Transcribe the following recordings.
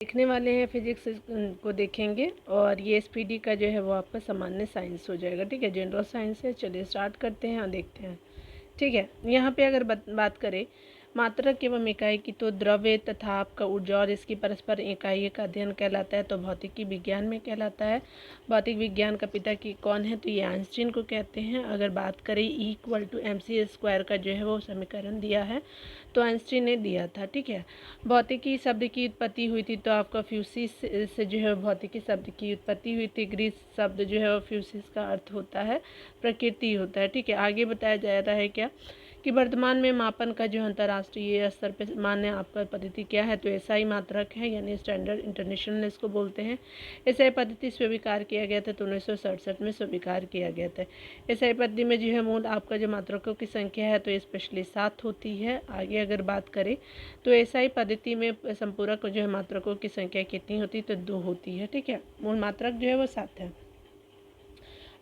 देखने वाले हैं फिजिक्स को देखेंगे और ये एसपीडी का जो है वो आपका सामान्य साइंस हो जाएगा। ठीक है, जनरल साइंस है। चलिए स्टार्ट करते हैं और देखते हैं। ठीक है, यहाँ पे अगर बात करें मात्रक एवं इकाई की, तो द्रव्य तथा आपका ऊर्जा और इसकी परस्पर इकाई का अध्ययन कहलाता है तो भौतिकी विज्ञान में कहलाता है। भौतिक विज्ञान का पिता की कौन है, तो ये आइंस्टीन को कहते हैं। अगर बात करें E=mc² का जो है वो समीकरण दिया है तो आइंस्टीन ने दिया था। ठीक है, भौतिकी शब्द की उत्पत्ति हुई थी तो आपका फ्यूसिस से जो है भौतिकी शब्द की उत्पत्ति हुई थी। ग्रीस शब्द जो है वो फ्यूसिस का अर्थ होता है प्रकृति होता है। ठीक है, आगे बताया जा रहा है क्या कि वर्तमान में मापन का जो अंतर्राष्ट्रीय स्तर पर मान्य आपका पद्धति क्या है, तो एसआई मात्रक है, यानी स्टैंडर्ड इंटरनेशनल इसको बोलते हैं। एसआई पद्धति स्वीकार किया गया था तो 1967 में स्वीकार किया गया था। एसआई पद्धति में जो है मूल आपका जो मात्रकों की संख्या है तो स्पेशली 7 होती है। आगे अगर बात करें तो एसआई पद्धति में संपूरक जो है मात्रकों की संख्या कितनी होती है, तो 2 होती है। ठीक है, मूल मात्रक जो है वो 7 है।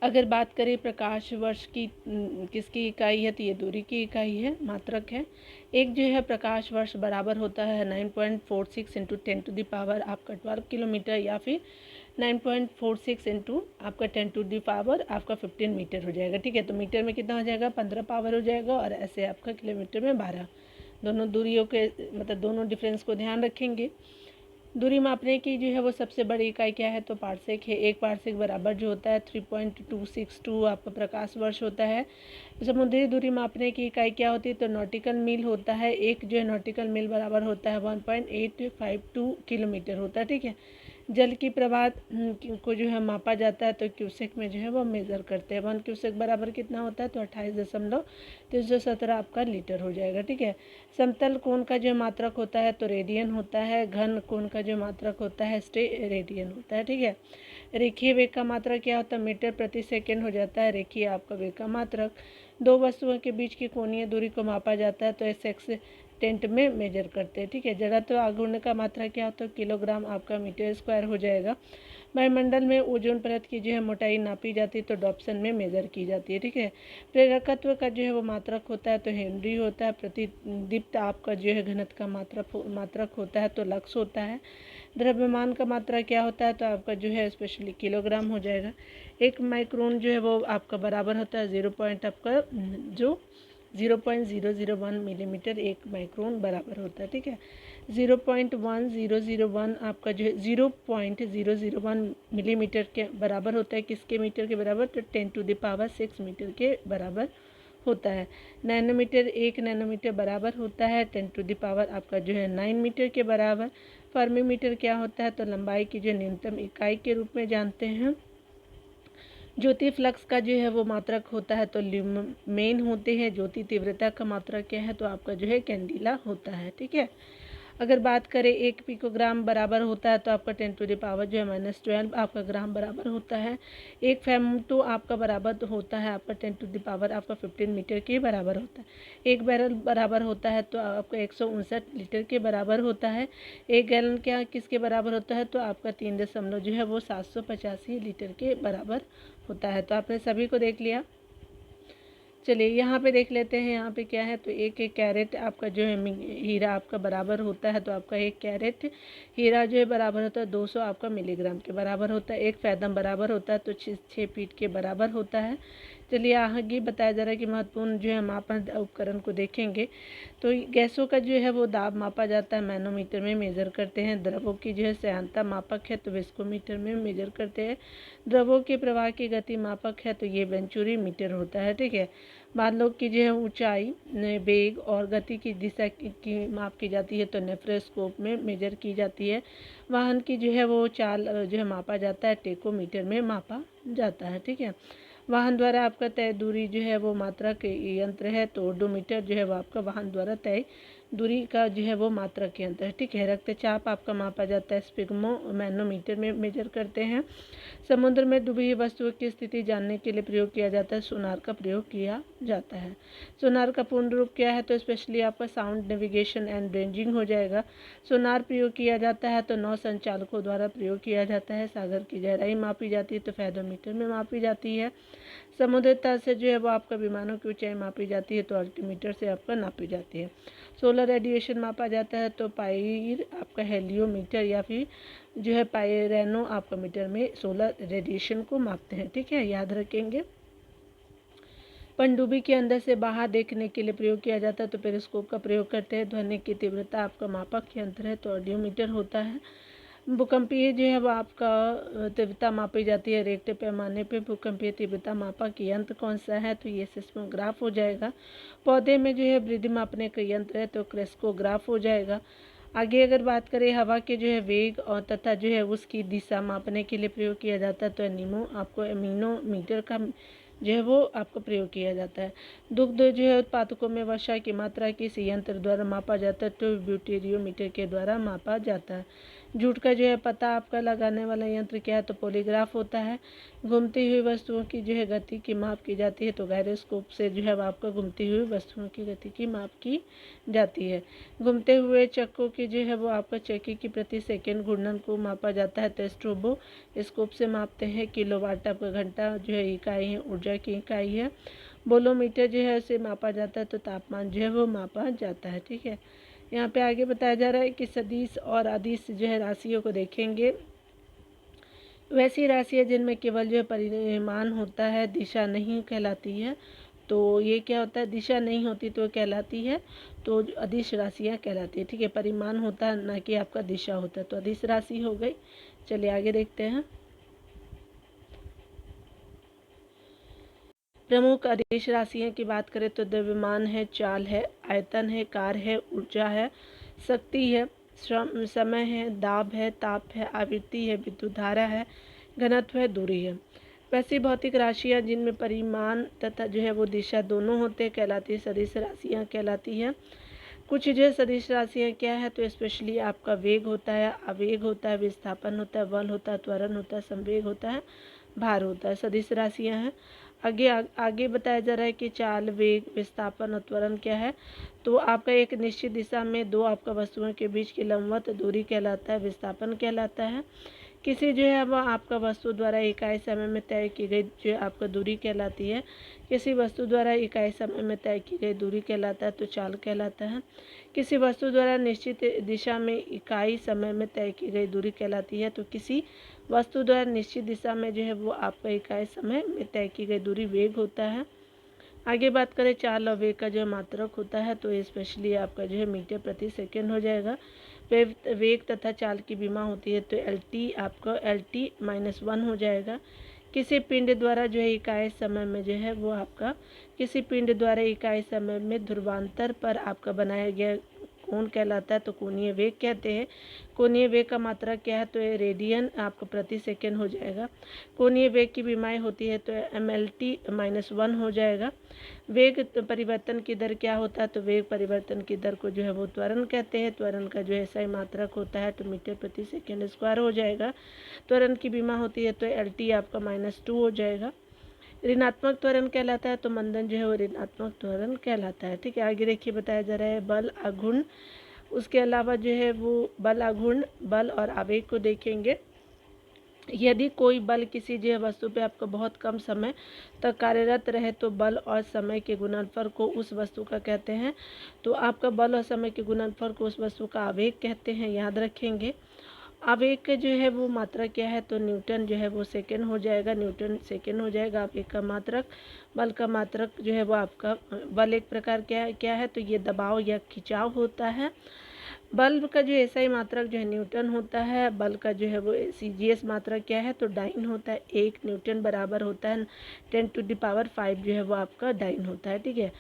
अगर बात करें प्रकाश वर्ष की किसकी इकाई है, तो ये दूरी की इकाई है, मात्रक है। एक जो है प्रकाश वर्ष बराबर होता है 9.46 इंटू 10⁻, आपका 12 किलोमीटर, या फिर 9.46 इंटू आपका 10⁻, आपका 15 मीटर हो जाएगा। ठीक है, तो मीटर में कितना हो जाएगा, 15 पावर हो जाएगा, और ऐसे आपका किलोमीटर में 12। दोनों दूरियों के मतलब दोनों डिफरेंस को ध्यान रखेंगे। दूरी मापने की जो है वो सबसे बड़ी इकाई क्या है, तो पार्सेक है। एक पार्सेक बराबर जो होता है 3.262 आपका प्रकाश वर्ष होता है। समुद्री दूरी मापने की इकाई क्या होती है, तो नॉटिकल मील होता है। एक जो है नॉटिकल मील बराबर होता है 1.852 किलोमीटर होता है। ठीक है, जल की प्रवाह को जो है मापा जाता है तो क्यूसेक में जो है वो मेज़र करते हैं। 1 क्यूसेक बराबर कितना होता है, तो 28.317 आपका लीटर हो जाएगा। ठीक है, समतल कोण का जो मात्रक होता है तो रेडियन होता है। घन कोण का जो मात्रक होता है रेडियन होता है। ठीक है, रेखीय वेग का मात्रक क्या होता है, मीटर प्रति सेकेंड हो जाता है रेखीय आपका वेग का मात्रक। दो वस्तुओं के बीच की कोणीय दूरी को मापा जाता है तो एसएक्स टेंट में मेजर करते हैं। ठीक है, जड़त्व आघूर्ण का मात्रा क्या होता है, किलोग्राम आपका मीटर स्क्वायर हो जाएगा। वायुमंडल में ओजोन परत की जो है मोटाई नापी जाती है तो डॉप्सन में मेजर की जाती है। ठीक है, प्रेरकत्व का जो है वो मात्रक होता है तो हेनरी होता है। प्रतिदीप्त आपका जो है घनत्व का मात्रक होता है तो लक्स होता है। द्रव्यमान का मात्रा क्या होता है, तो आपका जो है स्पेशली किलोग्राम हो जाएगा। एक माइक्रोन जो है वो आपका बराबर होता है 0.001 मिलीमीटर, एक माइक्रोन बराबर होता है। ठीक है, 0.1001 आपका जो है 0.001 मिलीमीटर के बराबर होता है। किसके मीटर के बराबर, तो 10⁶ मीटर के बराबर होता है। नैनोमीटर, 1 नैनोमीटर बराबर होता है 10⁻, आपका जो है 9 मीटर के बराबर। फर्मी मीटर क्या होता है, तो लंबाई की जो न्यूनतम इकाई के रूप में जानते हैं। ज्योति फ्लक्स का जो है वो मात्रक होता है तो ल्यूमेन होते हैं। ज्योति तीव्रता का मात्रक क्या है, तो आपका जो है कैंडिला होता है। ठीक है, अगर बात करें 1 पिकोग्राम बराबर होता है तो आपका 10⁻ जो है -12 आपका ग्राम बराबर होता है। एक फेमटो आपका बराबर होता है आपका 10⁻, आपका 15 मीटर के बराबर होता है। एक बैरल बराबर होता है तो आपका 159 लीटर के बराबर होता है। एक गैलन क्या किसके बराबर होता है, तो आपका 3 दशमलव जो है वो 785 लीटर के बराबर होता है। तो आपने सभी को देख लिया। चलिए यहाँ पे देख लेते हैं, यहाँ पे क्या है, तो एक कैरेट आपका जो है हीरा आपका बराबर होता है तो आपका 1 कैरेट हीरा जो है बराबर होता है 200 आपका मिलीग्राम के बराबर होता है। 1 फैदम बराबर होता है तो 6 फीट के बराबर होता है। चलिए आगे बताया जा रहा है कि महत्वपूर्ण जो है मापन उपकरण को देखेंगे तो गैसों का जो है वो दाब मापा जाता है, मैनोमीटर में मेजर करते हैं। द्रवों की जो है श्यानता मापक है तो विस्कोमीटर में मेजर करते हैं। द्रवों के प्रवाह की गति मापक है तो ये वेंचुरी मीटर होता है। ठीक है, बादलों की जो है ऊंचाई, वेग और गति की दिशा की माप की जाती है तो नेफ्रोस्कोप में मेजर की जाती है। वाहन की जो है वो चाल जो है मापा जाता है, टेकोमीटर में मापा जाता है। ठीक है, वाहन द्वारा आपका तय दूरी जो है वो मात्रक यंत्र है तो ओडोमीटर जो है वो आपका वाहन द्वारा तय दूरी का जो है वो मात्रक यंत्र है। ठीक है, रक्तचाप आपका मापा जाता है, स्पिग्मो मैनोमीटर में मेजर करते हैं। समुद्र में डूबी हुई वस्तुओं की स्थिति जानने के लिए प्रयोग किया जाता है, सोनार का प्रयोग किया जाता है। सोनार का पूर्ण रूप क्या है, तो स्पेशली आपका साउंड नेविगेशन एंड रेंजिंग हो जाएगा। सोनार प्रयोग किया जाता है तो नौ संचालकों द्वारा प्रयोग किया जाता है। सागर की गहराई मापी जाती है तो फैथोमीटर में मापी जाती है। समुद्र तल से जो है वो आपका विमानों की ऊंचाई मापी जाती है तो अल्टीमीटर से आपका नापी जाती है। सोलर रेडिएशन मापा जाता है तो पाइर आपका हेलियोमीटर या फिर जो है पायरेनो आपका मीटर में सोलर रेडिएशन को मापते हैं। ठीक है, याद रखेंगे। पनडुब्बी के अंदर से बाहर देखने के लिए प्रयोग किया जाता है तो पेरिस्कोप का प्रयोग करते हैं। ध्वनि की तीव्रता आपका मापक यंत्र है तो ऑडियोमीटर होता है। भूकंपीय जो है वो आपका तीव्रता मापी जाती है रेक्टर पैमाने पे। भूकंपीय तीव्रता मापक यंत्र कौन सा है तो ये सिस्मोग्राफ हो जाएगा। पौधे में जो है वृद्धि मापने का यंत्र है तो क्रेस्कोग्राफ हो जाएगा। आगे अगर बात करें हवा के जो है वेग और तथा जो है उसकी दिशा मापने के लिए प्रयोग किया जाता है तो एमीनोमीटर का जो है वो आपका प्रयोग किया जाता है। दुग्ध जो है उत्पादकों में वर्षा की मात्रा किसी यंत्र द्वारा मापा जाता है तो ब्यूटेरियोमीटर के द्वारा मापा जाता है। झूठ का जो है पता आपका लगाने वाला यंत्र क्या है तो पॉलीग्राफ होता है। घूमती हुई वस्तुओं की जो है गति की माप की जाती है तो गायरोस्कोप से जो है आपका घूमती हुई वस्तुओं की गति की माप की जाती है। घूमते हुए चक्कों की जो है वो आपका चक्की की प्रति सेकंड घूर्णन को मापा जाता है तो स्ट्रोबोस्कोप से मापते हैं। किलोवाट आपका घंटा जो है इकाई है, ऊर्जा की इकाई है। बोलोमीटर जो है उसे मापा जाता है तो तापमान जो है वो मापा जाता है। ठीक है, यहाँ पे आगे बताया जा रहा है कि सदिश और अदिश जो है राशियों को देखेंगे। वैसी राशियाँ जिनमें केवल जो है परिमाण होता है, दिशा नहीं कहलाती है। तो ये क्या होता है, दिशा नहीं होती तो कहलाती है तो अदिश राशियाँ कहलाती है। ठीक है, परिमाण होता है ना कि आपका दिशा होता है तो अदिश राशि हो गई। चलिए आगे देखते हैं। प्रमुख अदिश राशियाँ की बात करें तो द्रव्यमान है, चाल है, आयतन है, कार है, ऊर्जा है, शक्ति है, श्रम समय है, दाब है, ताप है, आवृत्ति है, विद्युत धारा है, घनत्व है, दूरी है। वैसी भौतिक राशियाँ जिनमें परिमाण तथा जो है वो दिशा दोनों होते हैं कहलाती है सदिश राशियाँ कहलाती है। कुछ जो है सदिश राशियाँ क्या है तो स्पेशली आपका वेग होता है, आवेग होता है, विस्थापन होता है, बल होता है, त्वरण होता है, संवेग होता है, भार होता है, सदिश राशियाँ हैं। आगे बताया जा रहा है कि चाल, वेग, विस्थापन और त्वरण क्या है तो आपका एक निश्चित दिशा में दो आपका वस्तुओं के बीच की लंबवत दूरी कहलाता है विस्थापन कहलाता है। किसी जो है वह आपका वस्तु द्वारा इकाई समय में तय की गई जो आपका दूरी कहलाती है। किसी वस्तु द्वारा इकाई समय में तय की गई दूरी कहलाता है तो चाल कहलाता है। किसी वस्तु द्वारा निश्चित दिशा में इकाई समय में तय की गई दूरी कहलाती है तो किसी वस्तु द्वारा निश्चित दिशा में जो है वो आपका इकाई समय में तय की गई दूरी वेग होता है। आगे बात करें चाल और वेग का जो मात्रक होता है तो स्पेशली आपका जो है मीटर प्रति सेकेंड हो जाएगा। वेग तथा चाल की विमा होती है तो LT आपका LT-1 हो जाएगा। किसी पिंड द्वारा जो है इकाई समय में जो है वो आपका किसी पिंड द्वारा इकाई समय में ध्रुवांतर पर आपका बनाया गया कोण कहलाता है तो कोणीय वेग कहते हैं। कोणीय वेग का मात्रा क्या है तो रेडियन आपका प्रति सेकेंड हो जाएगा। कोणीय वेग की विमाएँ होती है तो MLT-1 हो जाएगा। वेग परिवर्तन की दर क्या होता है तो वेग परिवर्तन की दर को जो है वो त्वरण कहते हैं। त्वरण का जो है सही मात्रक होता है तो मीटर प्रति सेकेंड स्क्वायर हो जाएगा। त्वरण की विमा होती है तो LT आपका -2 हो जाएगा। ऋणात्मक त्वरण कहलाता है तो मंदन जो है वो ऋणात्मक त्वरण कहलाता है। ठीक है, आगे देखिए बताया जा रहा है बल आघूर्ण। उसके अलावा जो है वो बल आघूर्ण, बल और आवेग को देखेंगे। यदि कोई बल किसी जो है वस्तु पे आपको बहुत कम समय तक कार्यरत रहे तो बल और समय के गुणनफल को उस वस्तु का कहते हैं। तो आपका बल और समय के गुणनफल को उस वस्तु का आवेग कहते हैं, याद रखेंगे। आवेग का जो है वो मात्रा क्या है तो न्यूटन जो है वो सेकेंड हो जाएगा, न्यूटन सेकेंड हो जाएगा आवेग का मात्रक। बल का मात्रक जो है वो आपका बल एक प्रकार क्या है तो ये दबाव या खिंचाव होता है। बल का जो एसआई मात्रक जो है न्यूटन होता है। बल का जो है वो CGS मात्रक क्या है तो डाइन होता है। 1 न्यूटन बराबर होता है 10⁵ जो है वो आपका डाइन होता है। ठीक है,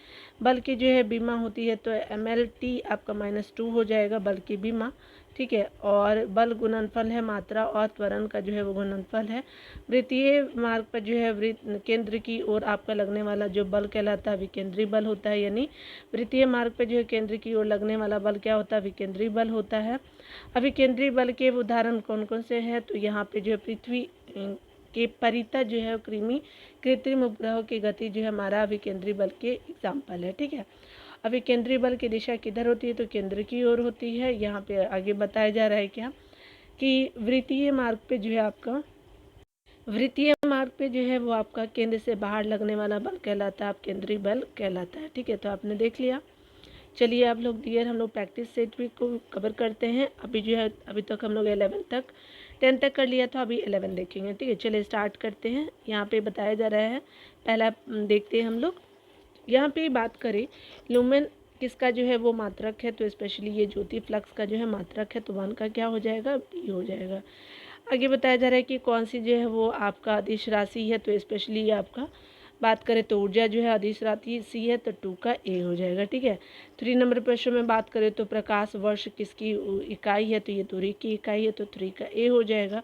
बल की जो है बीमा होती है तो MLT आपका -2 हो जाएगा बल की बीमा। ठीक है, और बल गुणनफल है मात्रा और त्वरण का जो है वो गुणनफल है। वृत्तीय मार्ग पर जो है वृत्त केंद्र की ओर आपका लगने वाला जो बल कहलाता है विकेंद्रीय बल होता है। यानी वृत्तीय मार्ग पर जो है केंद्र की ओर लगने वाला बल क्या होता है विकेंद्रीय बल होता है। अभिकेंद्रीय बल के उदाहरण कौन कौन से हैं तो यहाँ पे जो है पृथ्वी के परितः जो है कृत्रिम उपग्रहों की गति जो है हमारा अभिकेंद्रीय बल के एग्जाम्पल है। ठीक है, अभिकेंद्रीय बल की दिशा किधर होती है तो केंद्र की ओर होती है। यहाँ पे आगे बताया जा रहा है क्या कि वृत्तीय मार्ग पे जो है वो आपका केंद्र से बाहर लगने वाला बल कहलाता है अपकेंद्रीय बल कहलाता है। ठीक है, तो आपने देख लिया। चलिए आप लोग डियर हम लोग प्रैक्टिस सेट भी को कवर करते हैं। अभी जो है अभी तक हम लोग 11 तक 10 तक कर लिया था, अभी 11 देखेंगे। ठीक है, चलिए स्टार्ट करते हैं। यहाँ पे बताया जा रहा है, पहला देखते हैं हम लोग। यहाँ पे बात करें लुमेन किसका जो है वो मात्रक है, तो स्पेशली ये ज्योति फ्लक्स का जो है मात्रक है, तो 1 का क्या हो जाएगा, बी हो जाएगा। आगे बताया जा रहा है कि कौन सी जो है वो आपका अदिश राशि है, तो स्पेशली ये आपका बात करें तो ऊर्जा जो है अदिश राशि है, तो 2 का ए हो जाएगा। ठीक है, 3 नंबर प्रश्न में बात करें तो प्रकाश वर्ष किसकी इकाई है, तो ये दूरी की इकाई है, तो 3 का ए हो जाएगा।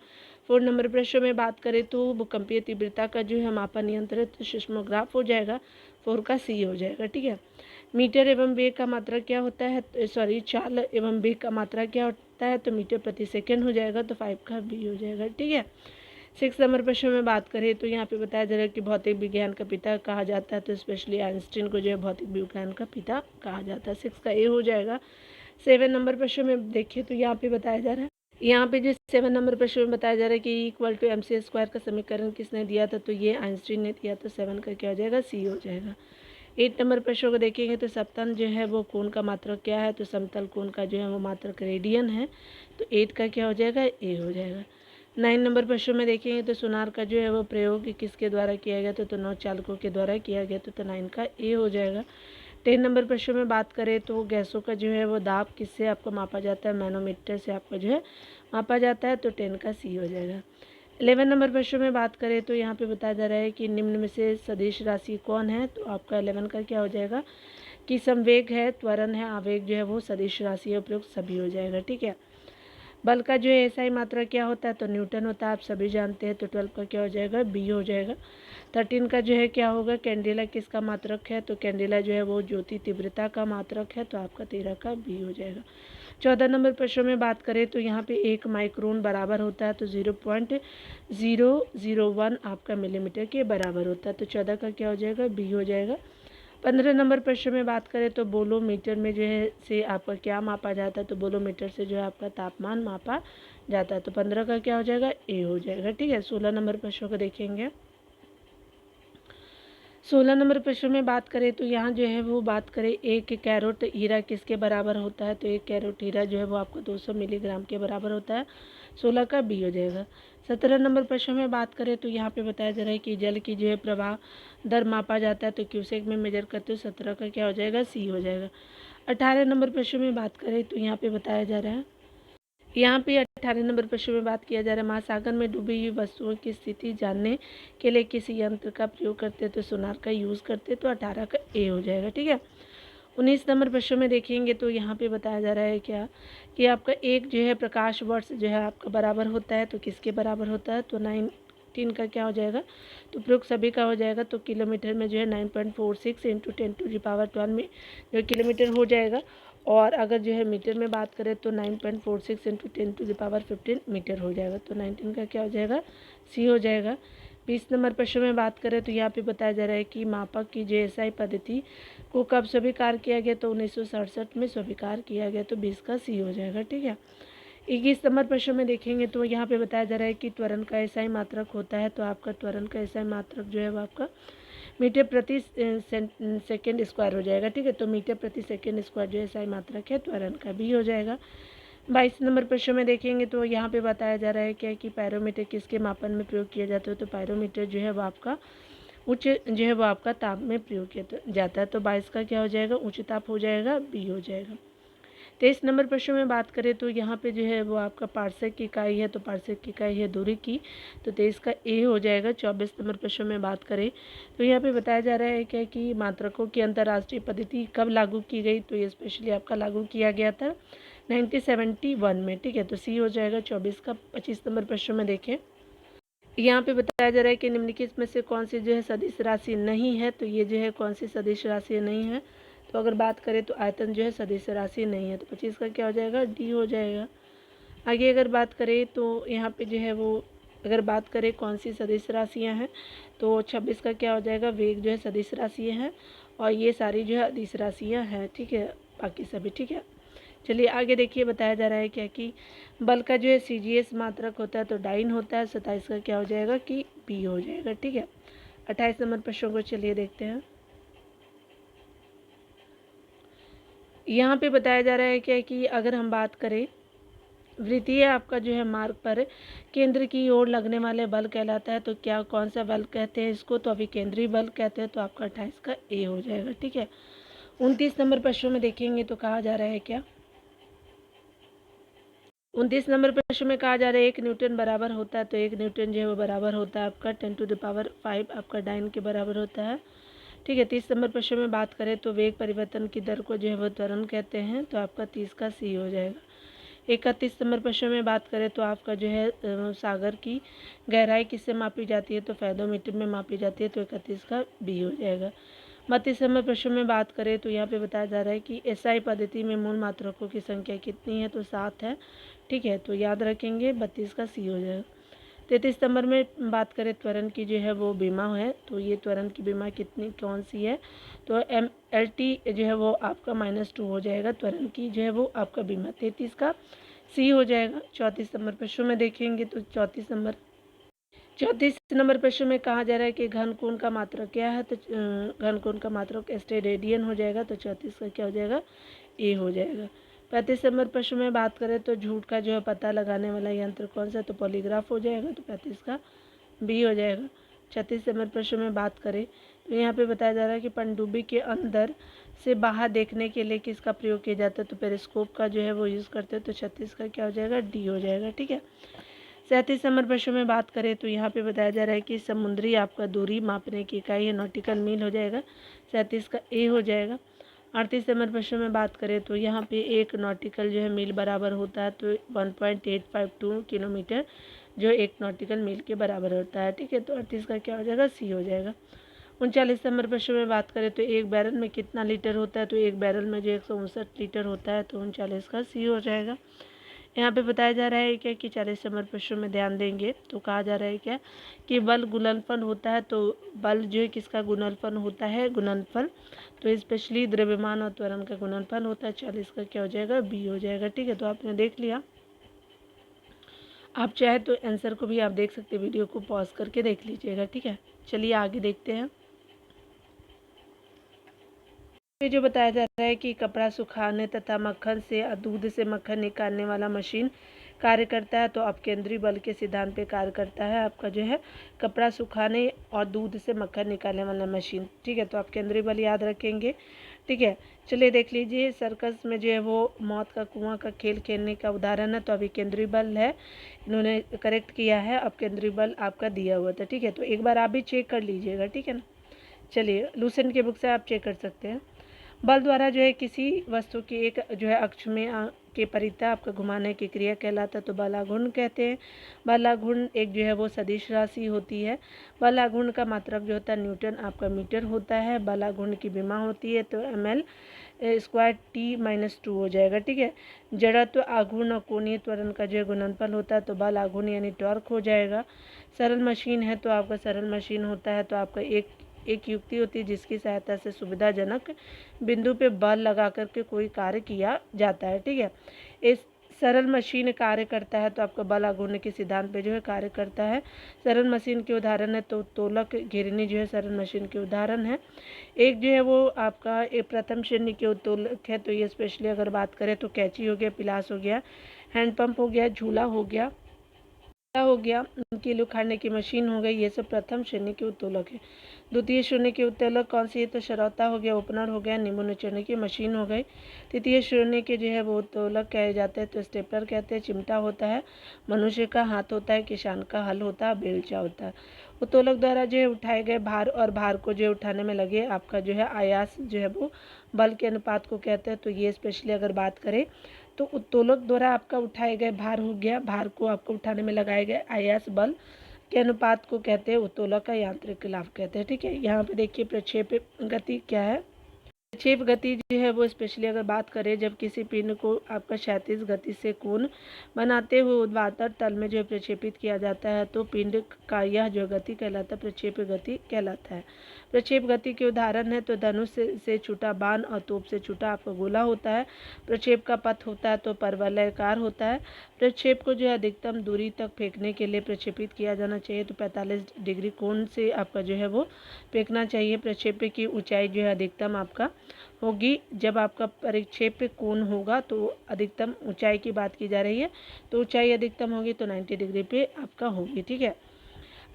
4 नंबर प्रश्न में बात करें तो भूकंपीय तीव्रता का जो है मापा नियंत्रित सिस्मोग्राफ हो जाएगा, 4 का सी हो जाएगा। ठीक है, मीटर एवं वेग का मात्रा क्या होता है, सॉरी चाल एवं वेग का मात्रा क्या होता है, तो मीटर प्रति सेकंड हो जाएगा, तो 5 का बी हो जाएगा। ठीक है, 6 नंबर प्रश्न में बात करें तो यहाँ पे बताया जा रहा है कि भौतिक विज्ञान का पिता कहा जाता है, तो स्पेशली आइंस्टीन को जो है भौतिक विज्ञान का पिता कहा जाता है, 6 का ए हो जाएगा। 7 नंबर प्रश्न में देखिए तो यहाँ पे बताया जा रहा है, यहाँ पे जो 7 नंबर प्रश्न में बताया जा रहा है कि इक्वल टू mc² का समीकरण किसने दिया था, तो ये आइंस्टीन ने दिया, तो 7 का क्या हो जाएगा, सी हो जाएगा। 8 नंबर प्रश्न को देखेंगे तो सप्तन जो है वो कोण का मात्रक क्या है, तो समतल कोण का जो है वो मात्रक रेडियन है, तो 8 का क्या हो जाएगा, ए हो जाएगा। 9 नंबर प्रश्न में देखेंगे तो सोनार का जो है वो प्रयोग किसके द्वारा किया गया था, तो नौचालकों के द्वारा किया गया था, तो 9 का ए हो जाएगा। 10 नंबर प्रश्न में बात करें तो गैसों का जो है वो दाब किससे आपको मापा जाता है, मैनोमीटर से आपका जो है मापा जाता है, तो 10 का सी हो जाएगा। 11 नंबर प्रश्न में बात करें तो यहाँ पे बताया जा रहा है कि निम्न में से सदिश राशि कौन है, तो आपका 11 का क्या हो जाएगा कि संवेग है, त्वरण है, आवेग जो है वो सदिश राशि है, उपयुक्त सभी हो जाएगा। ठीक है, बल का जो है एसआई मात्रा क्या होता है, तो न्यूटन होता है, आप सभी जानते हैं, तो 12 का क्या हो जाएगा, बी हो जाएगा। 13 का जो है क्या होगा, कैंडेला किसका मात्रक है, तो कैंडेला जो है वो ज्योति तीव्रता का मात्रक है, तो आपका 13 का बी हो जाएगा। 14 नंबर प्रश्न में बात करें तो यहाँ पे 1 माइक्रोन बराबर होता है, तो 0.001 आपका मिलीमीटर के बराबर होता है, तो 14 का क्या हो जाएगा, बी हो जाएगा। 15 नंबर प्रश्न में बात करें तो बोलोमीटर में जो है से आपका क्या मापा जाता है, तो बोलोमीटर से जो है आपका तापमान मापा जाता है, तो 15 का क्या हो जाएगा, ए हो जाएगा। ठीक है, 16 नंबर प्रश्न को देखेंगे। 16 नंबर प्रश्न में बात करें तो यहाँ जो है वो बात करें 1 कैरेट हीरा किसके बराबर होता है, तो 1 कैरेट हीरा जो है वो आपको 200 मिलीग्राम के बराबर होता है, 16 का बी हो जाएगा। 17 नंबर प्रश्न में बात करें तो यहाँ पे बताया जा रहा है कि जल की जो है प्रवाह दर मापा जाता है, तो क्यूसेक में मेजर करते हो, 17 का क्या हो जाएगा, सी हो जाएगा। 18 नंबर प्रश्न में बात करें तो यहाँ पे बताया जा रहा है, यहाँ पे 18 नंबर प्रश्न में बात किया जा रहा है महासागर में डूबी हुई वस्तुओं की स्थिति जानने के लिए किसी यंत्र का प्रयोग करते तो सोनार का यूज़ करते, तो 18 का ए हो जाएगा। ठीक है, 19 नंबर प्रश्न में देखेंगे तो यहाँ पे बताया जा रहा है क्या कि आपका एक जो है प्रकाश वर्ष जो है आपका बराबर होता है, तो किसके बराबर होता है, तो 19 का क्या हो जाएगा, तो प्रयोग सभी का हो जाएगा, तो किलोमीटर में जो है 9.46 इंटू 10⁻12 में जो किलोमीटर हो जाएगा, और अगर जो है मीटर में बात करें तो 9.46 इंटू 10⁻15 मीटर हो जाएगा, तो 19 का क्या हो जाएगा, सी हो जाएगा। 20 नंबर प्रश्न में बात करें तो यहाँ पे बताया जा रहा है कि मापक की जेएसआई पद्धति को कब स्वीकार किया गया, तो 1967 में स्वीकार किया गया, तो 20 का सी हो जाएगा। ठीक है, 21 नंबर प्रश्न में देखेंगे तो यहाँ पे बताया जा रहा है कि त्वरण का एसआई मात्रक होता है, तो आपका त्वरण का एसआई मात्रक जो है वो आपका मीटर प्रति सेकेंड स्क्वायर हो जाएगा। ठीक है, तो मीटर प्रति सेकेंड स्क्वायर जो एसआई मात्रक है, त्वरण का भी हो जाएगा। 22 नंबर प्रश्न में देखेंगे तो यहाँ पे बताया जा रहा है क्या कि पायरोमीटर किसके मापन में प्रयोग किया जाता है, तो पायरोमीटर जो है वो आपका उच्च जो है वो आपका ताप में प्रयोग किया जाता है, तो 22 का क्या हो जाएगा, उच्च ताप हो जाएगा, बी हो जाएगा। 23 नंबर प्रश्न में बात करें तो यहाँ पे जो है वो आपका पार्सेक की इकाई है, तो पार्सेक की इकाई है दूरी की, तो 23 का ए हो जाएगा। 24 नंबर प्रश्न में बात करें तो यहाँ पे बताया जा रहा है क्या कि मात्रकों की अंतर्राष्ट्रीय पद्धति कब लागू की गई, तो ये स्पेशली आपका लागू किया गया था 1971 में। ठीक है, तो सी हो जाएगा 24 का। 25 नंबर प्रश्न में देखें, यहाँ पे बताया जा रहा है कि निम्नलिखित में से कौन सी जो है सदिश राशि नहीं है, तो ये जो है कौन सी सदिश राशि नहीं है, तो अगर बात करें तो आयतन जो है सदिश राशि नहीं है, तो 25 का क्या हो जाएगा, डी हो जाएगा। आगे अगर बात करें तो यहाँ पे जो है वो अगर बात करें कौन सी सदिश राशियाँ हैं, तो 26 का क्या हो जाएगा, वेग जो है सदिश राशियाँ हैं, और ये सारी जो है अदिश राशियाँ हैं। ठीक है, बाकी सभी ठीक है। चलिए आगे देखिए, बताया जा रहा है क्या कि बल का जो है सीजीएस मात्रक होता है, तो डाइन होता है, 27 का क्या हो जाएगा कि बी हो जाएगा। ठीक है, 28 नंबर प्रश्नों को चलिए देखते हैं। यहाँ पे बताया जा रहा है क्या कि अगर हम बात करें वृत्तीय आपका जो है मार्ग पर केंद्र की ओर लगने वाले बल कहलाता है, तो क्या कौन सा बल कहते हैं इसको, तो अभी केंद्रीय बल कहते हैं, तो आपका 28 का ए हो जाएगा। ठीक है, 29 नंबर प्रश्न में देखेंगे तो कहा जा रहा है क्या, 29 नंबर प्रश्न में कहा जा रहा है 1 न्यूटन बराबर होता है, तो 1 न्यूटन जो है वो बराबर होता है आपका 10⁵ आपका डाइन के बराबर होता है। ठीक है, 30 नंबर प्रश्न में बात करें तो वेग परिवर्तन की दर को जो है वो त्वरण कहते हैं, तो आपका 30 का सी हो जाएगा। 31 नंबर प्रश्न में बात करें तो आपका जो है सागर की गहराई किससे मापी जाती है, तो फेदोमीटर में मापी जाती है, तो 31 का बी हो जाएगा। 32 नंबर प्रश्न में बात करें तो यहाँ पे बताया जा रहा है कि एसआई पद्धति में मूल मात्रकों की संख्या कितनी है, तो 7 है। ठीक है, तो याद रखेंगे 32 का सी हो जाएगा। 33 नंबर में बात करें त्वरण की जो है वो बीमा है, तो ये त्वरण की बीमा कितनी कौन सी है, तो MLT जो है वो आपका -2 हो जाएगा, त्वरण की जो है वो आपका बीमा 33 का सी हो जाएगा। 34 नंबर प्रश्न में देखेंगे तो 34 नंबर प्रश्न में कहा जा रहा है कि घन कोण का मात्रक क्या है, तो घन कोण का मात्रक स्टेरेडियन हो जाएगा, तो 34 का क्या हो जाएगा, ए हो जाएगा। 35 नंबर प्रश्न में बात करें तो झूठ का जो है पता लगाने वाला यंत्र कौन सा, तो पॉलीग्राफ हो जाएगा, तो 35 का बी हो जाएगा। 36 नंबर प्रश्न में बात करें तो यहाँ पे बताया जा रहा है कि पनडुब्बी के अंदर से बाहर देखने के लिए किसका प्रयोग किया जाता है, तो पेरिस्कोप का जो है वो यूज़ करते हैं, तो 36 का क्या हो जाएगा, डी हो जाएगा। ठीक है, 37 नंबर प्रश्न में बात करें तो यहाँ पे बताया जा रहा है कि समुद्री आपका दूरी मापने की इकाई है, नॉटिकल मील हो जाएगा, 37 का ए हो जाएगा। 38 नंबर प्रश्न में बात करें तो यहाँ पे एक नॉटिकल जो है मील बराबर होता है, तो 1.852 किलोमीटर जो एक नॉटिकल मील के बराबर होता है। ठीक है, तो 38 का क्या हो जाएगा, सी हो जाएगा। 39 नंबर प्रश्न में बात करें तो एक बैरल में कितना लीटर होता है, तो एक बैरल में जो 159 लीटर होता है, तो 39 का सी हो जाएगा। यहाँ पे बताया जा रहा है क्या कि 40 नंबर प्रश्न में ध्यान देंगे तो कहा जा रहा है क्या कि बल गुणनफल होता है, तो बल जो है किसका गुणनफल होता है, गुणनफल, तो स्पेशली द्रव्यमान और त्वरण का गुणनफल होता है। 40 का क्या हो जाएगा, बी हो जाएगा। ठीक है, तो आपने देख लिया, आप चाहे तो आंसर को भी आप देख सकते हैं, वीडियो को पॉज करके देख लीजिएगा। ठीक है, चलिए आगे देखते हैं। ये जो बताया जा रहा है कि कपड़ा सुखाने तथा मक्खन से दूध से मक्खन निकालने वाला मशीन कार्य करता है, तो अपकेंद्री बल के सिद्धांत पे कार्य करता है आपका जो है कपड़ा सुखाने और दूध से मक्खन निकालने वाला मशीन। ठीक है, तो अपकेंद्री बल याद रखेंगे। ठीक है, चलिए देख लीजिए, सर्कस में जो है वो मौत का कुआं का खेल खेलने का उदाहरण है, तो अभी केंद्रीय बल है, इन्होंने करेक्ट किया है, अब केंद्रीय बल आपका दिया हुआ था। ठीक है, तो एक बार आप भी चेक कर लीजिएगा। ठीक है ना, चलिए लूसेंट के बुक से आप चेक कर सकते हैं। बल द्वारा जो है किसी वस्तु की एक जो है अक्ष में के परितः आपका घुमाने की क्रिया कहलाता है, तो बलाघूर्ण कहते हैं। बलाघूर्ण एक जो है वो सदिश राशि होती है। बलाघूर्ण का मात्रक जो होता है न्यूटन आपका मीटर होता है। बलाघूर्ण की विमा होती है, तो ml स्क्वायर t-2 हो जाएगा। ठीक है, जड़त्व आघूर्ण और कोणीय त्वरण का जो है गुणनफल होता है, तो बल आघूर्ण यानी टॉर्क हो जाएगा। सरल मशीन है तो आपका सरल मशीन होता है, तो आपका एक युक्ति होती है जिसकी सहायता से सुविधाजनक बिंदु पे बल लगा करके कोई कार्य किया जाता है। ठीक है, इस सरल मशीन कार्य करता है, तो आपका बल आघूर्ण के सिद्धांत पे जो है कार्य करता है। सरल मशीन के उदाहरण है तो तोलक घिरनी जो है सरल मशीन के उदाहरण है। एक जो है वो आपका एक प्रथम श्रेणी के उत्तोलक है, तो ये स्पेशली अगर बात करें तो कैंची हो गया, पिलास हो गया, हैंडपंप हो गया, झूला हो गया, कील उखाड़ने की मशीन हो गई, ये सब प्रथम श्रेणी के उत्तोलक है। द्वितीय श्रेणी के उत्तोलक कौन सी है, तो शरौता हो गया, ओपनर हो गया, नींबू निचोड़ने की मशीन हो गई। तृतीय श्रेणी के जो है वो उत्तोलक कहे जाते हैं, तो स्टेपलर कहते हैं, चिमटा होता है, मनुष्य का हाथ होता है, किसान का हल होता है, बेलचा होता है। उत्तोलक द्वारा जो है उठाए गए भार और भार को जो है उठाने में लगे आपका जो है आयास जो है वो बल के अनुपात को कहते हैं, तो ये स्पेशली अगर बात करें तो उत्तोलक द्वारा आपका उठाए गए भार हो गया, भार को आपको उठाने में लगाए गए आयास बल के अनुपात को कहते हैं उत्तोलक का यांत्रिक लाभ कहते हैं। ठीक है, यहाँ पे देखिए प्रक्षेप गति क्या है। प्रक्षेप गति जो है वो स्पेशली अगर बात करें जब किसी पिंड को आपका क्षैतिज गति से कोण बनाते हुए ऊर्ध्वाधर तल में जो है प्रक्षेपित किया जाता है, तो पिंड का यह जो गति कहलाता है प्रक्षेप गति कहलाता है। प्रक्षेप गति के उदाहरण है तो धनुष से छूटा बाण और तोप से छूटा आपका गोला होता है। प्रक्षेप का पथ होता है तो परवलयाकार होता है। प्रक्षेप को जो है अधिकतम दूरी तक फेंकने के लिए प्रक्षेपित किया जाना चाहिए तो 45 डिग्री कोण से आपका जो है वो फेंकना चाहिए। प्रक्षेप की ऊंचाई जो है अधिकतम आपका होगी, जब आपका प्रक्षेप कोण होगा तो अधिकतम ऊंचाई की बात की जा रही है, तो ऊंचाई अधिकतम होगी तो 90 डिग्री पे आपका होगी। ठीक है,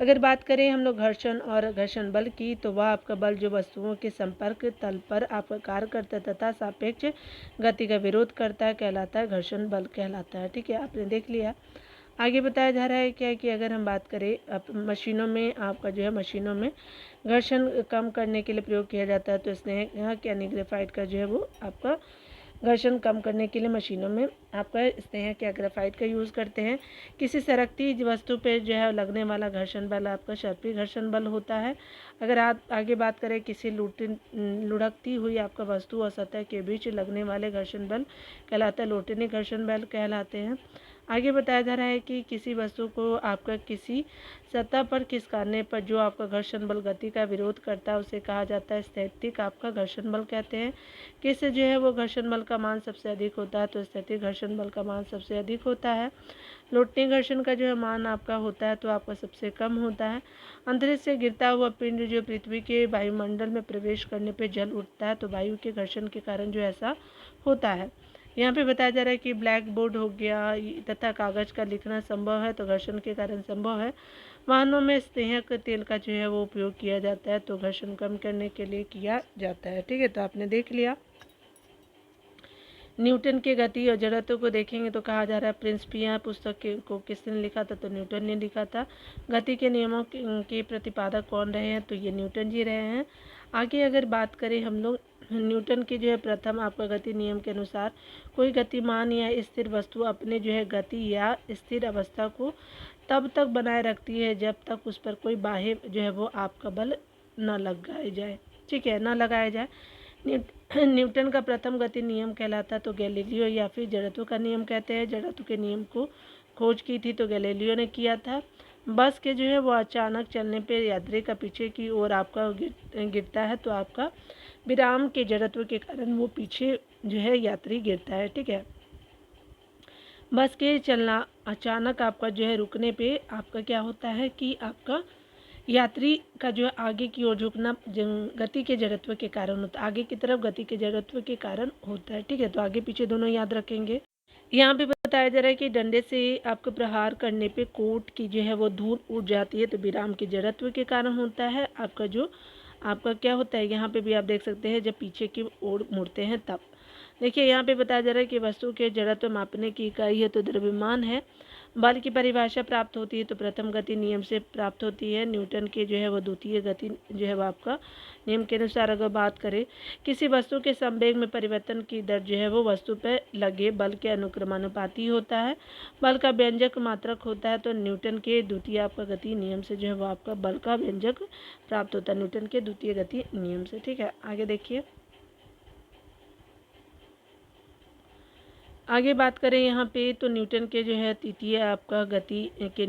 अगर बात करें हम लोग घर्षण और घर्षण बल की, तो वह आपका बल जो वस्तुओं के संपर्क तल पर आपका कार्य करता है तथा सापेक्ष गति का विरोध करता है कहलाता है घर्षण बल कहलाता है। ठीक है, आपने देख लिया। आगे बताया जा रहा है क्या कि अगर हम बात करें मशीनों में, आपका जो है मशीनों में घर्षण कम करने के लिए प्रयोग किया जाता है तो स्नेह यानी ग्रेफाइट का जो है वो आपका घर्षण कम करने के लिए मशीनों में आपका स्नेह या ग्रेफाइट का यूज़ करते हैं। किसी सरकती वस्तु पे जो है लगने वाला घर्षण बल आपका सर्पी घर्षण बल होता है। अगर आप आगे बात करें किसी लुढ़कती हुई आपका वस्तु और सतह के बीच लगने वाले घर्षण बल कहलाता है लोटनी घर्षण बल कहलाते हैं। आगे बताया जा रहा है कि किसी वस्तु को आपका किसी सतह पर खिसकाने पर जो आपका घर्षण बल गति का विरोध करता है उसे कहा जाता है स्थैतिक आपका घर्षण बल कहते हैं। किससे जो है वो घर्षण बल का मान सबसे अधिक होता है तो स्थैतिक घर्षण बल का मान सबसे अधिक होता है। लोटनी घर्षण का जो है मान आपका होता है तो आपका सबसे कम होता है। अंतरिक्ष से गिरता हुआ पिंड जो पृथ्वी के वायुमंडल में प्रवेश करने पर जल उठता है तो वायु के घर्षण के कारण जो ऐसा होता है। यहाँ पे बताया जा रहा है कि ब्लैक बोर्ड हो गया तथा कागज का लिखना संभव है तो घर्षण के कारण संभव है। वाहनों में स्नेहक तेल का जो है वो उपयोग किया जाता है तो घर्षण कम करने के लिए किया जाता है। ठीक है, तो आपने देख लिया। न्यूटन की गति और जड़त्व को देखेंगे तो कहा जा रहा है प्रिंसिपिया पुस्तक को किसने लिखा था तो न्यूटन ने लिखा था। गति के नियमों के प्रतिपादक कौन रहे हैं तो ये न्यूटन जी रहे हैं। आगे अगर बात करें हम लोग न्यूटन के जो है प्रथम आपका गति नियम के अनुसार कोई गतिमान या स्थिर वस्तु अपने जो है गति या स्थिर अवस्था को तब तक बनाए रखती है जब तक उस पर कोई बाह्य जो है वो आपका बल न लगाया जाए। ठीक है, न लगाया जाए। न्यूटन का प्रथम गति नियम कहलाता तो गैलीलियो या फिर जड़त्व का नियम कहते हैं। जड़त्व के नियम को खोज की थी तो गैलीलियो ने किया था। बस के जो है वो अचानक चलने पे यात्री का पीछे की ओर आपका गिरता है तो आपका विराम के जड़त्व के कारण वो पीछे जो है यात्री गिरता है। ठीक है, बस के चलना अचानक आपका जो है रुकने पे आपका क्या होता है कि आपका यात्री का जो है आगे की ओर झुकना गति के जड़त्व के कारण होता है, आगे की तरफ गति के जड़त्व के कारण होता है। ठीक है, तो आगे पीछे दोनों याद रखेंगे। यहाँ पे बताया जा रहा है कि डंडे से आपको प्रहार करने पे कोट की जो है वो धूल उड़ जाती है तो विराम के जड़त्व के कारण होता है। आपका क्या होता है यहाँ पे भी आप देख सकते हैं जब पीछे की ओर मुड़ते हैं तब। देखिए यहाँ पे बताया जा रहा है कि वस्तु के जड़त्व मापने की इकाई है तो द्रव्यमान है। बल की परिभाषा प्राप्त होती है तो प्रथम गति नियम से प्राप्त होती है। न्यूटन के जो है वो द्वितीय गति जो है वो आपका नियम के अनुसार अगर बात करें किसी वस्तु के संवेग में परिवर्तन की दर जो है वो वस्तु पर लगे बल के अनुक्रमानुपाती होता है। बल का व्यंजक मात्रक होता है तो न्यूटन के द्वितीय आपका गति नियम से जो है वो आपका बल का व्यंजक प्राप्त होता है न्यूटन के द्वितीय गति नियम से। ठीक है, आगे देखिए। आगे बात करें यहाँ पे तो न्यूटन के जो है तृतीय आपका गति के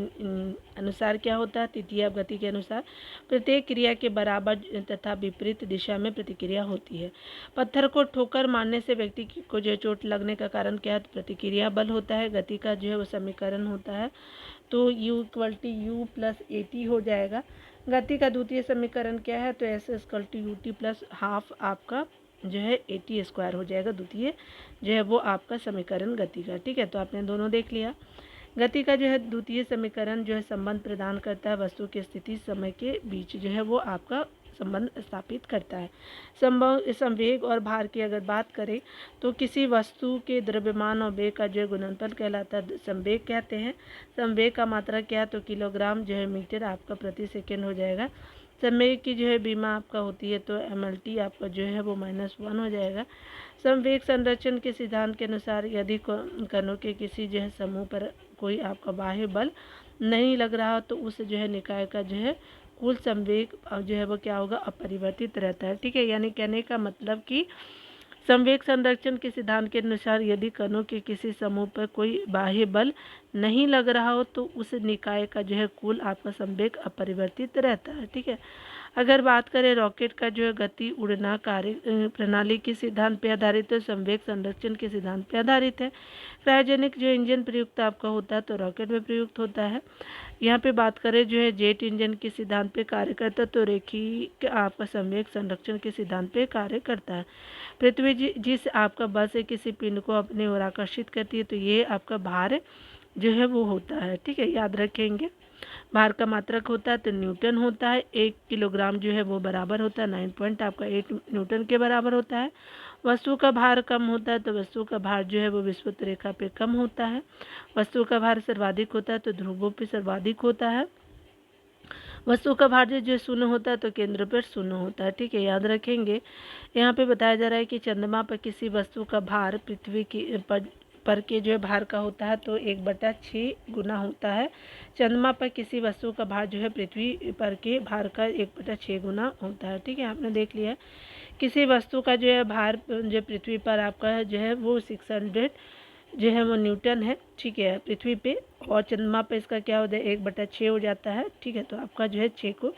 अनुसार क्या होता है, तृतीय गति के अनुसार प्रत्येक क्रिया के बराबर तथा विपरीत दिशा में प्रतिक्रिया होती है। पत्थर को ठोकर मारने से व्यक्ति को जो चोट लगने का कारण क्या है तो प्रतिक्रिया बल होता है। गति का जो है वो समीकरण होता है तो U=U+AT हो जाएगा। गति का द्वितीय समीकरण क्या है तो S=UT + ½ आपका जो है AT² हो जाएगा द्वितीय जो है वो आपका समीकरण गति का। ठीक है, तो आपने दोनों देख लिया। गति का जो है द्वितीय समीकरण जो है संबंध प्रदान करता है वस्तु की स्थिति समय के बीच जो है वो आपका संबंध स्थापित करता है। संवेग और भार की अगर बात करें तो किसी वस्तु के द्रव्यमान और वेग का जो है गुणनफल कहलाता है संवेग कहते हैं। संवेग का मात्रा क्या है तो किलोग्राम जो है मीटर आपका प्रति सेकेंड हो जाएगा। संवेग की जो है बीमा आपका होती है तो MLT आपका जो है वो -1 हो जाएगा। संवेग संरक्षण के सिद्धांत के अनुसार यदि कणों के किसी जो है समूह पर कोई आपका बाह्य बल नहीं लग रहा तो उस जो है निकाय का जो है कुल संवेग जो है वो क्या होगा अपरिवर्तित रहता है। ठीक है, यानी कहने का मतलब कि संवेग संरक्षण के सिद्धांत के अनुसार यदि कणों के किसी समूह पर कोई बाह्य बल नहीं लग रहा हो तो उस निकाय का जो है कुल आपका संवेग अपरिवर्तित रहता है। ठीक है, अगर बात करें रॉकेट का जो है गति उड़ना कार्य प्रणाली के सिद्धांत पे आधारित है, संवेग संरक्षण के सिद्धांत पे आधारित है। क्रायोजेनिक जो इंजन प्रयुक्त आपका होता है तो रॉकेट में प्रयुक्त होता है। यहाँ पे बात करें जो है जेट इंजन के सिद्धांत पे कार्य करता है तो रेखी आपका संवेग संरक्षण के सिद्धांत पे कार्य करता है। पृथ्वी जिस आपका बल से किसी पिंड को अपनी ओर आकर्षित करती है तो ये आपका भार जो है वो होता है। ठीक है, याद रखेंगे। भार का मात्रक होता है तो न्यूटन होता है। 1 किलोग्राम जो है वो बराबर होता है 9.8 न्यूटन के बराबर होता है। वस्तु का भार कम होता है तो वस्तु का भार जो है वो विषुवत रेखा पे कम होता है। वस्तु का भार सर्वाधिक होता है तो ध्रुवों पे सर्वाधिक होता है। वस्तु का भार जो शून्य होता है तो केंद्र पर शून्य होता है। ठीक है, याद रखेंगे। यहाँ पे बताया जा रहा है कि चंद्रमा पर किसी वस्तु का भार पृथ्वी की पर के जो है भार का होता है तो 1/6 गुना होता है। चंद्रमा पर किसी वस्तु का भार जो है पृथ्वी पर के भार का 1/6 गुना होता है। ठीक है, आपने देख लिया। किसी वस्तु का जो है भार जो पृथ्वी पर आपका जो है वो 600 जो है वो न्यूटन है। ठीक है, पृथ्वी पे, और चंद्रमा पे इसका क्या हो जाए 1/6 हो जाता है। ठीक है, तो आपका जो है 600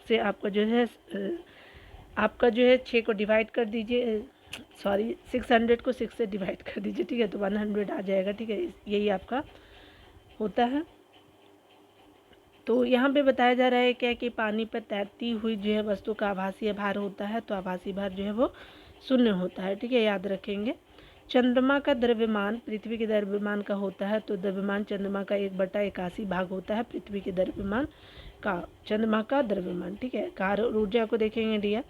से आपका जो है 6 को डिवाइड कर दीजिए, सॉरी 600 को 6 से डिवाइड कर दीजिए। ठीक है, तो 100 आ जाएगा। ठीक है, यही आपका होता है। तो यहाँ पे बताया जा रहा है क्या कि पानी पर तैरती हुई जो है वस्तु का आभासीय भार होता है तो आभासीय भार जो है वो शून्य होता है। ठीक है, याद रखेंगे। चंद्रमा का द्रव्यमान पृथ्वी के द्रव्यमान का होता है तो द्रव्यमान चंद्रमा का 1/81 भाग होता है पृथ्वी के द्रव्यमान का, चंद्रमा का द्रव्यमान। ठीक है, कार्य और ऊर्जा को देखेंगे डियर।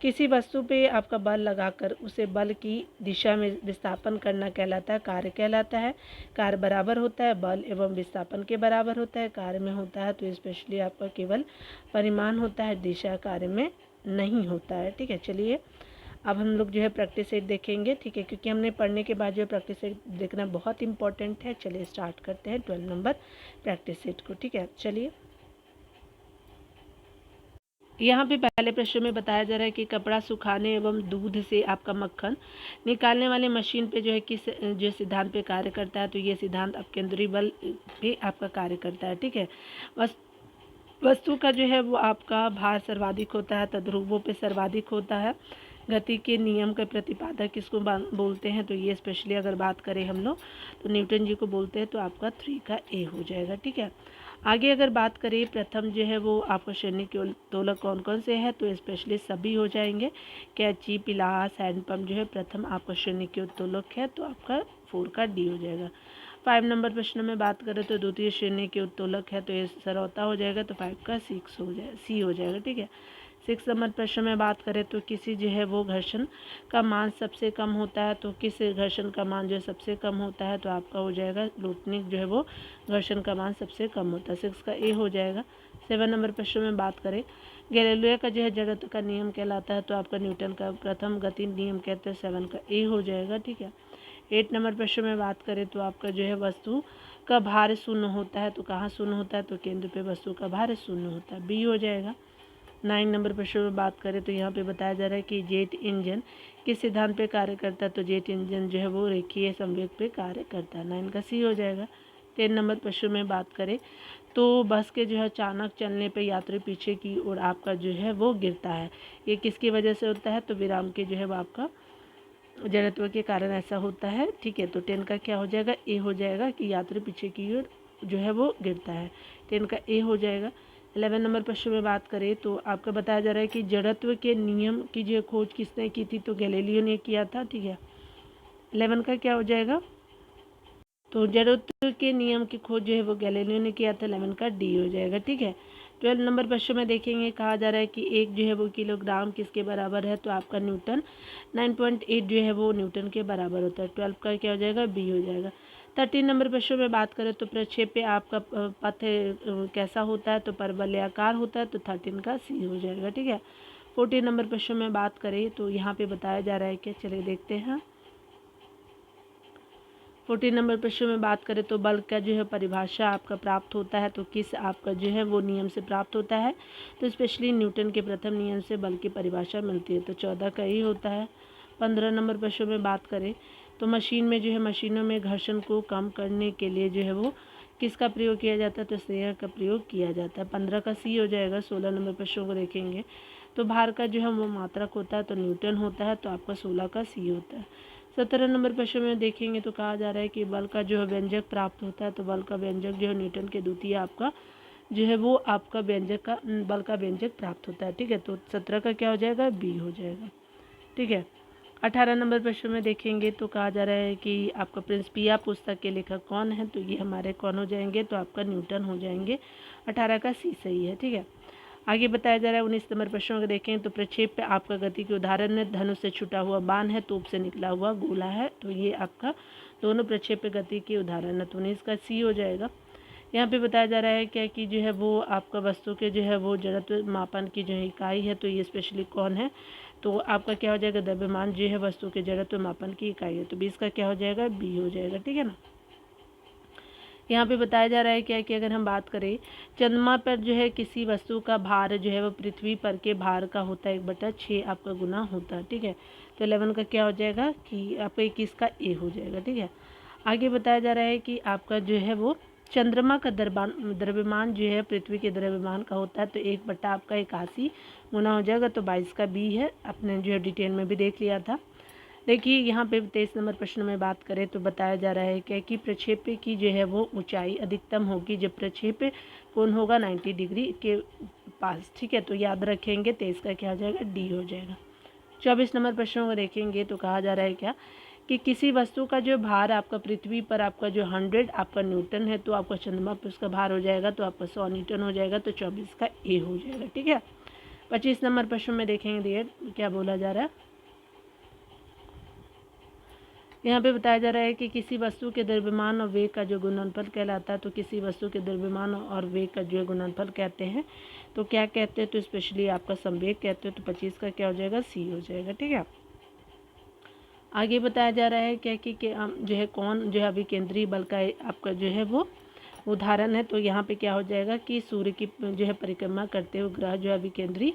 किसी वस्तु पे आपका बल लगाकर उसे बल की दिशा में विस्थापन करना कहलाता है, कार्य कहलाता है। कार्य बराबर होता है बल एवं विस्थापन के बराबर होता है। कार्य में होता है तो स्पेशली आपका केवल परिमाण होता है, दिशा कार्य में नहीं होता है। ठीक है, चलिए अब हम लोग जो है प्रैक्टिस सेट देखेंगे। ठीक है, क्योंकि हमने पढ़ने के बाद जो है प्रैक्टिस सेट देखना बहुत इंपॉर्टेंट है। चलिए स्टार्ट करते हैं 12 नंबर प्रैक्टिस सेट को। ठीक है, चलिए यहाँ पे पहले प्रश्न में बताया जा रहा है कि कपड़ा सुखाने एवं दूध से आपका मक्खन निकालने वाले मशीन पे जो है किस जो सिद्धांत पे कार्य करता है तो ये सिद्धांत अपकेंद्री बल पे आपका कार्य करता है। ठीक है, वस्तु का जो है वो आपका भार सर्वाधिक होता है तो ध्रुवों पे सर्वाधिक होता है। गति के नियम का प्रतिपादक किसको बोलते हैं तो ये स्पेशली अगर बात करें हम लोग तो न्यूटन जी को बोलते हैं, तो आपका 3 का ए हो जाएगा। ठीक है, आगे अगर बात करें प्रथम जो है वो आपका श्रेणी के उत्तोलक कौन कौन से हैं तो स्पेशली सभी हो जाएंगे। कैंची, पिलास, हैंडपम्प जो है प्रथम आपका श्रेणी के उत्तोलक है तो आपका 4 का डी हो जाएगा। 5 नंबर प्रश्न में बात करें तो द्वितीय श्रेणी के उत्तोलक है तो ये सरौता हो जाएगा तो 5 का 6 हो जाएगा, सी हो जाएगा। ठीक है, 6 नंबर प्रश्न में बात करें तो किसी जो है वो घर्षण का मान सबसे कम होता है तो किस घर्षण का मान जो है सबसे कम होता है तो आपका हो जाएगा लूटनिक जो है वो घर्षण का मान सबसे कम होता है, 6 का ए हो जाएगा। 7 नंबर प्रश्न में बात करें गैलीलियो का जो है जगत का नियम कहलाता है तो आपका न्यूटन का प्रथम गति नियम कहते हैं, 7 का ए हो जाएगा। ठीक है, 8 नंबर प्रश्न में बात करें तो आपका जो है वस्तु का भार शून्य होता है तो कहाँ शून्य होता है तो केंद्र पे वस्तु का भार शून्य होता है, बी हो जाएगा। 9 नंबर प्रश्न में बात करें तो यहाँ पे बताया जा रहा है कि जेट इंजन किस सिद्धांत पे कार्य करता है तो जेट इंजन जो है वो रेखीय संवेग पे कार्य करता है, 9 का सी हो जाएगा। 10 नंबर प्रश्न में बात करें तो बस के जो है अचानक चलने पे यात्री पीछे की ओर आपका जो है वो गिरता है, ये किसकी वजह से होता है तो विराम के जो है वो आपका जड़त्व के कारण ऐसा होता है। ठीक है, तो 10 का क्या हो जाएगा ए हो जाएगा कि यात्री पीछे की ओर जो है वो गिरता है, 10 का ए हो जाएगा। 11 नंबर प्रश्न में बात करें तो आपका बताया जा रहा है कि जड़त्व के नियम की जो खोज किसने की थी तो गैलीलियो ने किया था। ठीक है, 11 का क्या हो जाएगा तो जड़त्व के नियम की खोज जो है वो गैलीलियो ने किया था, 11 का डी हो जाएगा। ठीक है, 12 नंबर प्रश्न में देखेंगे कहा जा रहा है कि एक जो है वो किलोग्राम किसके बराबर है तो आपका न्यूटन 9.8 जो है वो न्यूटन के बराबर होता है, 12 का क्या हो जाएगा बी हो जाएगा। 13 नंबर प्रश्न में बात करें तो प्रक्षेप पे आपका पथ कैसा होता है तो परवलयाकार होता है तो 13 का सी हो जाएगा। ठीक है, 14 नंबर प्रश्न में बात करें तो यहाँ पे बताया जा रहा है कि चलिए देखते हैं। 14 नंबर प्रश्न में बात करें तो बल का जो है परिभाषा आपका प्राप्त होता है तो किस आपका जो है वो नियम से प्राप्त होता है तो स्पेशली न्यूटन के प्रथम नियम से बल की परिभाषा मिलती है तो 14 का ही होता है। 15 नंबर प्रश्न में बात करें तो मशीन में जो है मशीनों में घर्षण को कम करने के लिए जो है वो किसका प्रयोग किया जाता है, तो स्नेह का प्रयोग किया जाता है। 15 का सी हो जाएगा। 16 नंबर प्रश्नों को देखेंगे तो भार का जो है वो मात्रक होता है तो न्यूटन होता है, तो आपका 16 का सी होता है। 17 नंबर प्रश्न में देखेंगे तो कहा जा रहा है कि बल का जो है व्यंजक प्राप्त होता है, तो बल का व्यंजक जो है न्यूटन के द्वितीय आपका जो है वो आपका व्यंजक का बल का व्यंजक प्राप्त होता है। ठीक है, तो 17 का क्या हो जाएगा, बी हो जाएगा। ठीक है, 18 नंबर प्रश्न में देखेंगे तो कहा जा रहा है कि आपका प्रिंसिपिया पुस्तक के लेखक कौन है, तो ये हमारे कौन हो जाएंगे, तो आपका न्यूटन हो जाएंगे। 18 का सी सही है। ठीक है, आगे बताया जा रहा है 19 नंबर प्रश्नों को देखें तो प्रक्षेप पे आपका गति के उदाहरण है, धनुष से छुटा हुआ बाण है, तोप से निकला हुआ गोला है, तो ये आपका दोनों प्रक्षेप पे गति के उदाहरण है, तो 19 का सी हो जाएगा। यहाँ पे बताया जा रहा है क्या कि जो है वो आपका वस्तु के जो है वो जड़त्व मापन की जो इकाई है, तो ये स्पेशली कौन है, तो आपका क्या हो जाएगा, द्रव्यमान जो है वस्तु के जड़त्व मापन की इकाई है, तो 20 का क्या हो जाएगा, बी हो जाएगा। ठीक है ना। यहाँ पे बताया जा रहा है क्या कि अगर हम बात करें चंद्रमा पर जो है किसी वस्तु का भार जो है वो पृथ्वी पर के भार का होता है 1/6 आपका गुना होता है। ठीक है, तो 11 का क्या हो जाएगा कि आपका 21 का ए हो जाएगा। ठीक है, आगे बताया जा रहा है कि आपका जो है वो चंद्रमा का द्रव्यमान जो है पृथ्वी के द्रव्यमान का होता है, तो 1 आपका 81 गुना हो जाएगा, तो 22 का बी है। आपने जो है डिटेल में भी देख लिया था। देखिए यहाँ पे 23 नंबर प्रश्न में बात करें तो बताया जा रहा है क्या कि प्रक्षेप की जो है वो ऊंचाई अधिकतम होगी जब प्रक्षेप कोण होगा 90 डिग्री के पास। ठीक है, तो याद रखेंगे 23 का क्या हो जाएगा, डी हो जाएगा। 24 नंबर प्रश्नों को देखेंगे तो कहा जा रहा है क्या कि किसी वस्तु का जो भार आपका पृथ्वी पर आपका जो 100 आपका न्यूटन है, तो आपका चंद्रमा पर उसका भार हो जाएगा तो आपका 100 न्यूटन हो जाएगा, तो 24 का ए हो जाएगा। ठीक है, 25 नंबर प्रश्न में देखेंगे क्या बोला जा रहा है। यहाँ पे बताया जा रहा है कि किसी वस्तु के द्रव्यमान और वेग का जो गुणनफल कहलाता है, तो किसी वस्तु के द्रव्यमान और वेग का जो गुणनफल कहते हैं, तो क्या कहते हैं, तो स्पेशली आपका संवेग कहते हैं, तो 25 का क्या हो जाएगा, सी हो जाएगा। ठीक है, आगे बताया जा रहा है क्या कि जो है कौन जो है अभिकेंद्री बल का आपका जो है वो उदाहरण है, तो यहाँ पे क्या हो जाएगा कि सूर्य की जो है परिक्रमा करते हुए ग्रह जो है अभिकेंद्री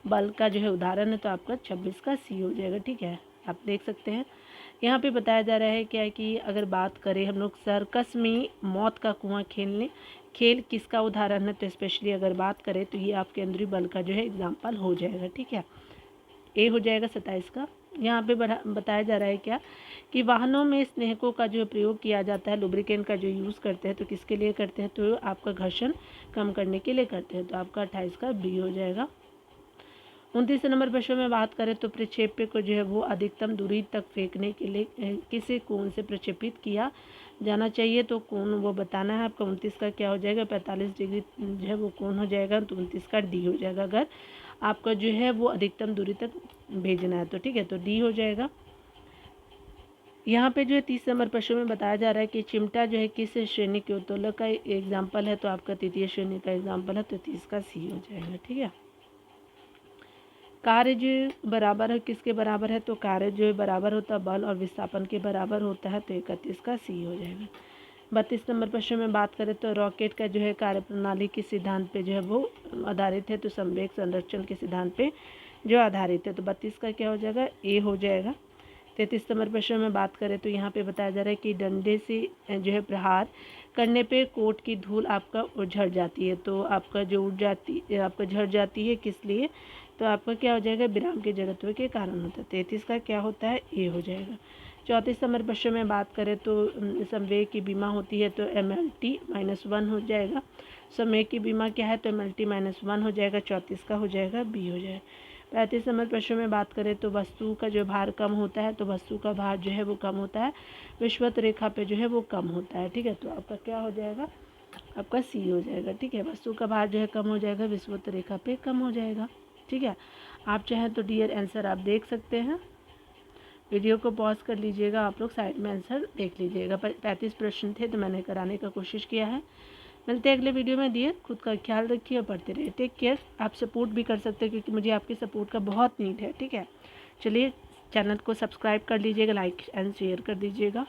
बल का जो है उदाहरण है, तो आपका 26 का सी हो जाएगा। ठीक है, आप देख सकते हैं। यहाँ पे बताया जा रहा है क्या है कि अगर बात करें हम लोग सर्कस में मौत का कुआं खेल किसका उदाहरण है, तो स्पेशली अगर बात करें तो ये आपके केंद्रीय बल का जो है एग्जाम्पल हो जाएगा। ठीक है, ए हो जाएगा 27 का। यहाँ पे बताया जा रहा है क्या कि वाहनों में स्नेहकों का जो प्रयोग किया जाता है, लुब्रिकेंट का जो यूज़ करते हैं, तो किसके लिए करते हैं, तो आपका घर्षण कम करने के लिए करते हैं, तो आपका 28 का बी हो जाएगा। 29 नंबर प्रश्न में बात करें तो प्रक्षेप को जो है वो अधिकतम दूरी तक फेंकने के लिए किसी कोण से प्रक्षेपित किया जाना चाहिए, तो कोण वो बताना है आपका। 29 का क्या हो जाएगा, 45 डिग्री जो है वो कोण हो जाएगा, तो 29 का डी हो जाएगा। अगर आपका जो है वो अधिकतम दूरी तक भेजना है तो ठीक है, तो डी हो जाएगा। यहाँ पे जो है 30 नंबर प्रश्न में बताया जा रहा है कि चिमटा जो है किस श्रेणी के उत्तोलक का एग्जाम्पल है, तो आपका तृतीय श्रेणी का एग्जाम्पल है, तो 30 का सी हो जाएगा। ठीक है, कार्य जो बराबर है किसके बराबर है, तो कार्य जो है बराबर होता है बल और विस्थापन के बराबर होता है, तो 31 का सी हो जाएगा। 32 नंबर प्रश्न में बात करें तो रॉकेट का जो है कार्यप्रणाली के सिद्धांत पे जो है वो आधारित है, तो संवेग संरक्षण के सिद्धांत पे जो आधारित है, तो 32 का क्या हो जाएगा, ए हो जाएगा। 33 नंबर प्रश्न में बात करें तो यहाँ पे बताया जा रहा है कि डंडे से जो है प्रहार करने पे कोट की धूल आपका झड़ जाती है, तो आपका जो उड़ जाती आपका झड़ जाती है किस लिए, तो आपका क्या हो जाएगा, विराम के जड़त्व के कारण होता है। 33 का क्या होता है, ए हो जाएगा। 34 नंबर प्रश्न में बात करें तो संवेग की बीमा होती है, तो MLT-1 हो जाएगा। संवेग की बीमा क्या है, तो MLT-1 हो जाएगा, 34 का हो जाएगा, बी हो जाएगा। 35 नंबर प्रश्न में बात करें तो वस्तु का जो भार कम होता है, तो वस्तु का भार जो है वो कम होता है विषुवत रेखा पे जो है वो कम होता है। ठीक है, तो आपका क्या हो जाएगा, आपका सी हो जाएगा। ठीक है, वस्तु का भार जो है कम हो जाएगा विषुवत रेखा पे कम हो जाएगा। ठीक है, आप चाहें तो डियर आंसर आप देख सकते हैं, वीडियो को पॉज कर लीजिएगा, आप लोग साइड में आंसर देख लीजिएगा। 35 प्रश्न थे तो मैंने कराने का कोशिश किया है। मिलते हैं अगले वीडियो में। डियर खुद का ख्याल रखिए और पढ़ते रहिए। Take care. आप सपोर्ट भी कर सकते हैं क्योंकि मुझे आपकी सपोर्ट का बहुत नीड है। ठीक है, चलिए चैनल को सब्सक्राइब कर लीजिएगा, लाइक एंड शेयर कर दीजिएगा।